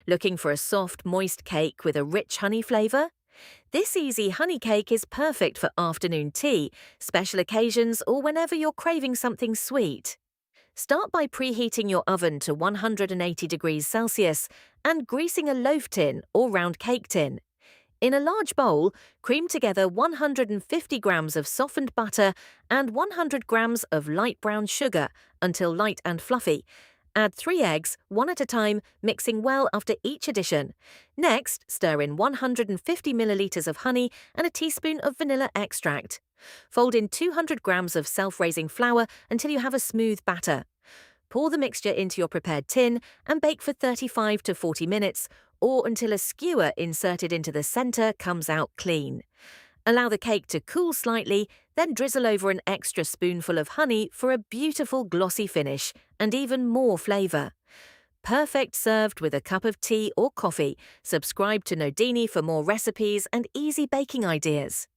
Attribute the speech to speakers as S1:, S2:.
S1: Looking for a soft, moist cake with a rich honey flavour? This easy honey cake is perfect for afternoon tea, special occasions, or whenever you're craving something sweet. Start by preheating your oven to 180 degrees Celsius and greasing a loaf tin or round cake tin. In a large bowl, cream together 150 grams of softened butter and 100 grams of light brown sugar until light and fluffy. Add 3 eggs, one at a time, mixing well after each addition. Next, stir in 150 milliliters of honey and a teaspoon of vanilla extract. Fold in 200 grams of self-raising flour until you have a smooth batter. Pour the mixture into your prepared tin and bake for 35 to 40 minutes, or until a skewer inserted into the center comes out clean. Allow the cake to cool slightly, then drizzle over an extra spoonful of honey for a beautiful glossy finish and even more flavour. Perfect served with a cup of tea or coffee. Subscribe to Nodeni for more recipes and easy baking ideas.